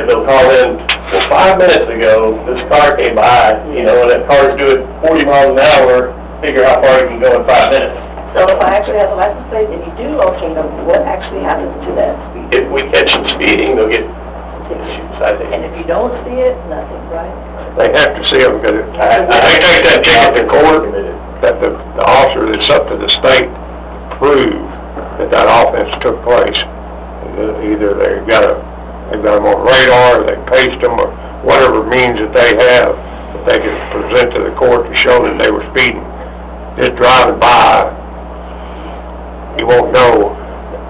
they'll call in, well, 5 minutes ago, this car came by, you know, and that car's doing 40 miles an hour, figure how far you can go in 5 minutes. So if I actually have a license plate and you do locate them, what actually happens to that speed? If we catch them speeding, they'll get citation. And if you don't see it, nothing, right? They have to see them, because they take that ticket to court, that the officer that's up to the state prove that that offense took place. Either they've got them on radar, or they paced them, or whatever means that they have, that they can present to the court to show that they were speeding. Just driving by, you won't know.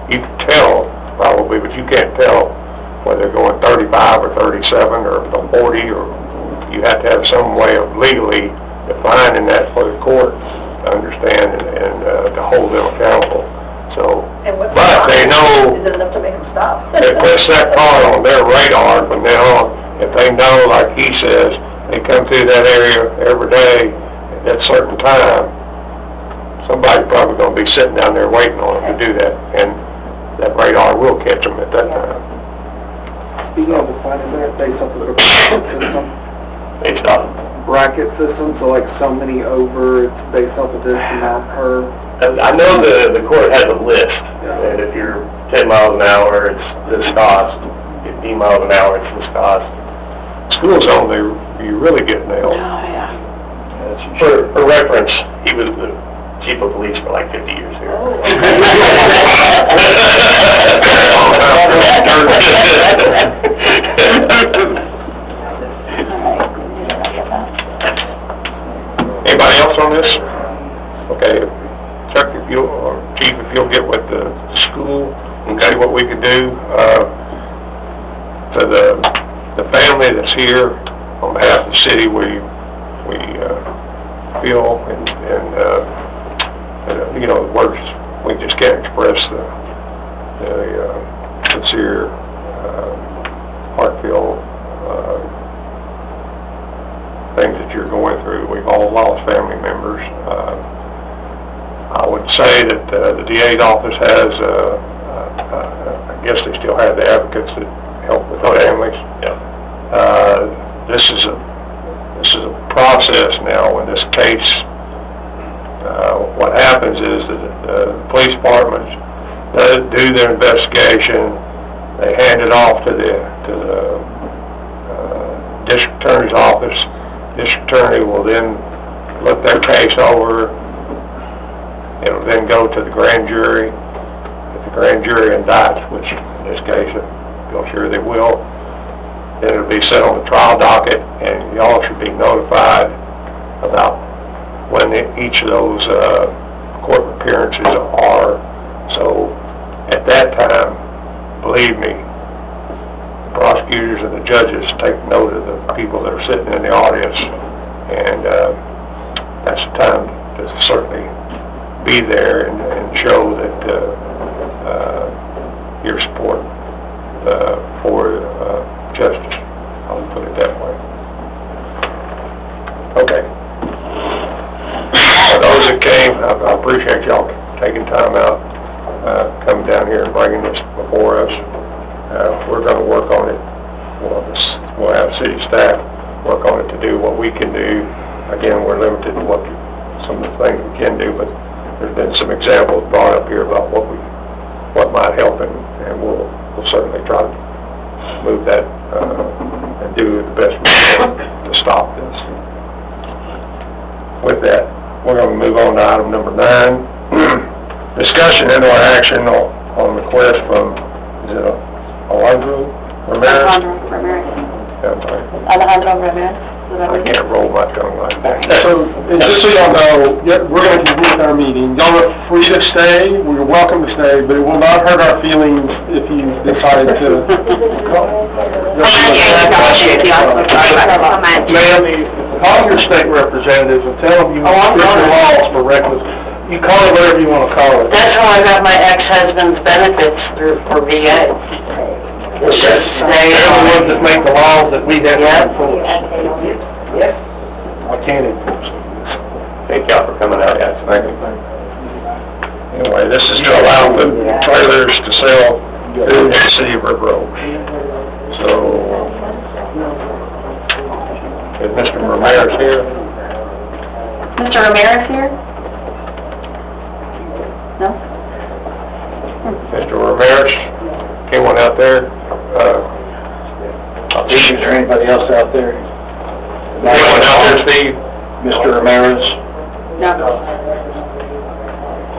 You can tell, probably, but you can't tell whether they're going 35 or 37 or 40, or you have to have some way of legally defining that for the court to understand and to hold them accountable. So, but they know, is it enough to make them stop? they push that car on their radar from now on. If they know, like he says, they come through that area every day at that certain time, somebody's probably going to be sitting down there waiting on them to do that, and that radar will catch them at that time. Being able to find that based off of the bracket system. Based on, Bracket system, so like so many over, it's based off of this amount per. I know the court has a list, and if you're 10 miles an hour, it's this cost, 15 miles an hour, it's this cost. School zone, you really get nailed. Oh, yeah. For reference, he was the chief of police for like 50 years here. Anybody else on this? Okay, Chuck, if you'll, or Chief, if you'll get with the school and see what we can do. To the family that's here, on behalf of the city, we feel and you know, words, we just can't express the sincere, heartfelt things that you're going through. We've all lost family members. I would say that the DA's office has, I guess they still have the advocates that help with the families. This is a process now. In this case, what happens is that the police department does do their investigation. They hand it off to the district attorney's office. District attorney will then look their case over. It'll then go to the grand jury. If the grand jury indicts, which in this case I'm sure they will, then it'll be set on the trial docket, and y'all should be notified about when each of those court appearances are. So at that time, believe me, the prosecutors and the judges take note of the people that are sitting in the audience, and that's the time to certainly be there and show that your support for justice. I'll put it that way. Okay. For those that came, I appreciate y'all taking time out, coming down here and bringing this before us. We're going to work on it. We'll have city staff work on it to do what we can do. Again, we're limited to what some of the things we can do, but there's been some examples brought up here about what might help, and we'll certainly try to move that and do the best we can to stop this. With that, we're going to move on to item number 9. Discussion and or action on request from, is it Alejandro Ramirez? Alejandro Ramirez. I can't roll my tongue like that. So, and just so y'all know, we're going to continue our meeting. Y'all are free to stay, we're welcome to stay, but it will not hurt our feelings if you decide to. Ma'am, call your state representatives and tell them you want your laws for reckless. You call it whatever you want to call it. That's how I got my ex-husband's benefits through for VA. It's just They're the ones that make the laws that we have to enforce. Yes. I can't enforce them. Thank y'all for coming out, guys. Thank you. Anyway, this is to allow food trailers to sell food in the city of River Oaks. So, Is Mr. Ramirez here? Mr. Ramirez here? No? Mr. Ramirez, anyone out there? Is there anybody else out there? Anyone out there, Steve? Mr. Ramirez? No.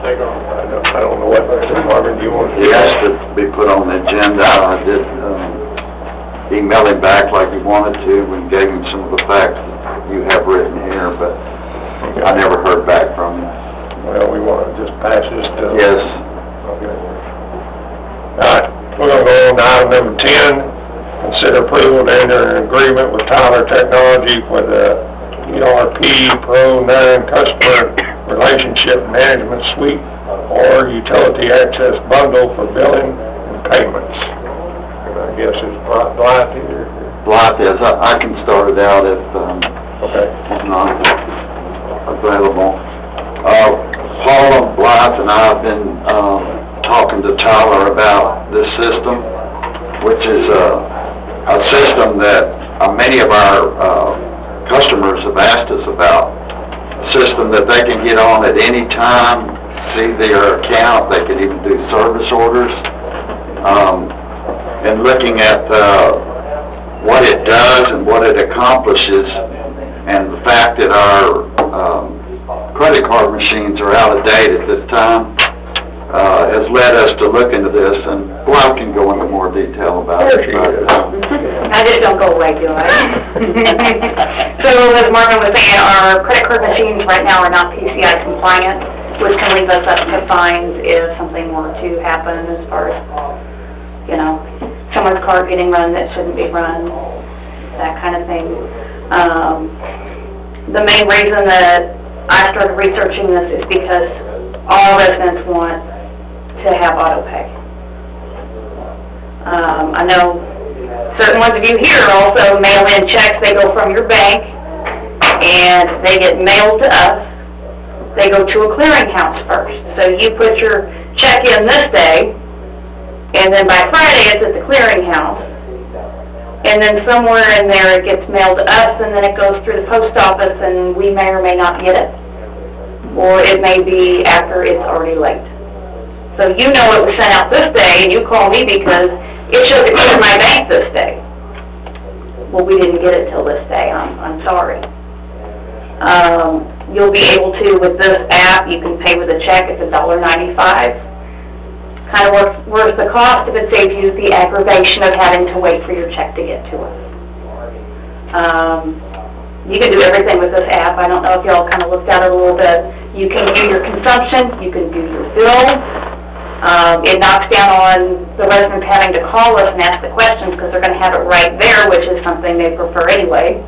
I don't know what, Marvin, do you want to? He asked to be put on the agenda. I did email him back like he wanted to and gave him some of the facts that you have written here, but I never heard back from him. Well, we want to just pass this to... Yes. Okay. All right, we're going to go on to item number 10. Consider approval to enter an agreement with Tyler Technology for the ERP Pro 9 Customer Relationship Management Suite or Utility Access Bundle for billing and payments. And I guess it's Blythe here. Blythe is. I can start it out if Okay. he's not available. Paula, Blythe, and I have been talking to Tyler about this system, which is a system that many of our customers have asked us about. A system that they can get on at any time, see their account, they can even do service orders. And looking at what it does and what it accomplishes, and the fact that our credit card machines are out of date at this time, has led us to look into this, and Blythe can go into more detail about it. I just don't go away, do I? So, as Marvin was saying, our credit card machines right now are not PCI compliant, which can leave us up to fines if something were to happen as far as, you know, someone's card getting run that shouldn't be run, that kind of thing. The main reason that I started researching this is because all residents want to have auto pay. I know certain ones of you here also mail in checks. They go from your bank and they get mailed to us. They go to a clearinghouse first. So you put your check in this day, and then by Friday it's at the clearinghouse. And then somewhere in there it gets mailed to us, and then it goes through the post office, and we may or may not get it. Or it may be after it's already late. So you know it was sent out this day, and you call me because it shows it in my bank this day. Well, we didn't get it till this day, I'm sorry. You'll be able to, with this app, you can pay with a check, it's $1.95. Kind of worth the cost if it saves you the aggravation of having to wait for your check to get to us. You can do everything with this app. I don't know if y'all kind of looked at it a little bit. You can view your consumption, you can view your bill. It knocks down on the residents having to call us and ask the questions because they're going to have it right there, which is something they prefer anyway.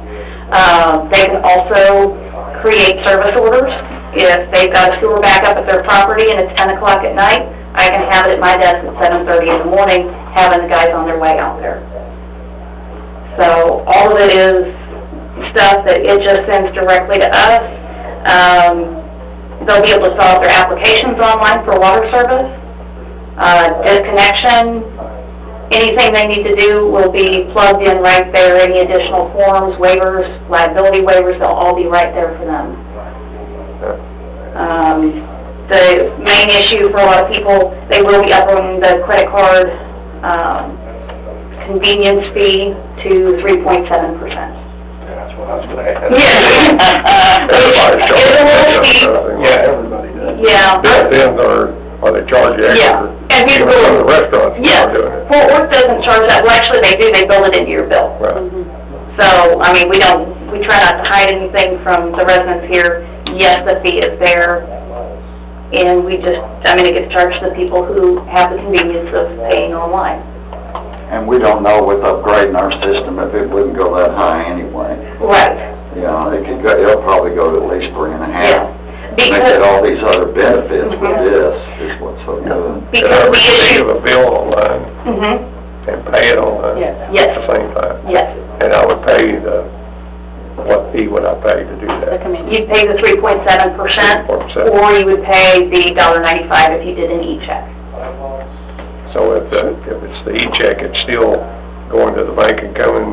They can also create service orders. If they've got a sewer backup at their property and it's 10 o'clock at night, I can have it at my desk at 7:30 in the morning, having the guys on their way out there. So all of it is stuff that it just sends directly to us. They'll be able to fill out their applications online for water service. Disconnection, anything they need to do will be plugged in right there. Any additional forms, waivers, liability waivers, they'll all be right there for them. The main issue for a lot of people, they will be upping the credit card convenience fee to 3.7%. That's what I was going to ask. Yeah. It's a little steep. Yeah, everybody does. Yeah. Then are they charge extra? Yeah. And Even some of the restaurants yes. are doing it. Fort Worth doesn't charge that. Well, actually, they do. They build it into your bill. Right. So, I mean, we try not to hide anything from the residents here. Yes, the fee is there. And it gets charged to the people who have the convenience of paying online. And we don't know with upgrading our system if it wouldn't go that high anyway. Right. It'll probably go to at least 3.5. Yeah. Make it all these other benefits with this is what's so good. Because the issue... Receive a bill online and pay it online. Yes. At the same time. Yes. And I would pay what fee would I pay to do that? You'd pay the 3.7%, or you would pay the $1.95 if you did an e-check. So if it's the e-check, it's still going to the bank and coming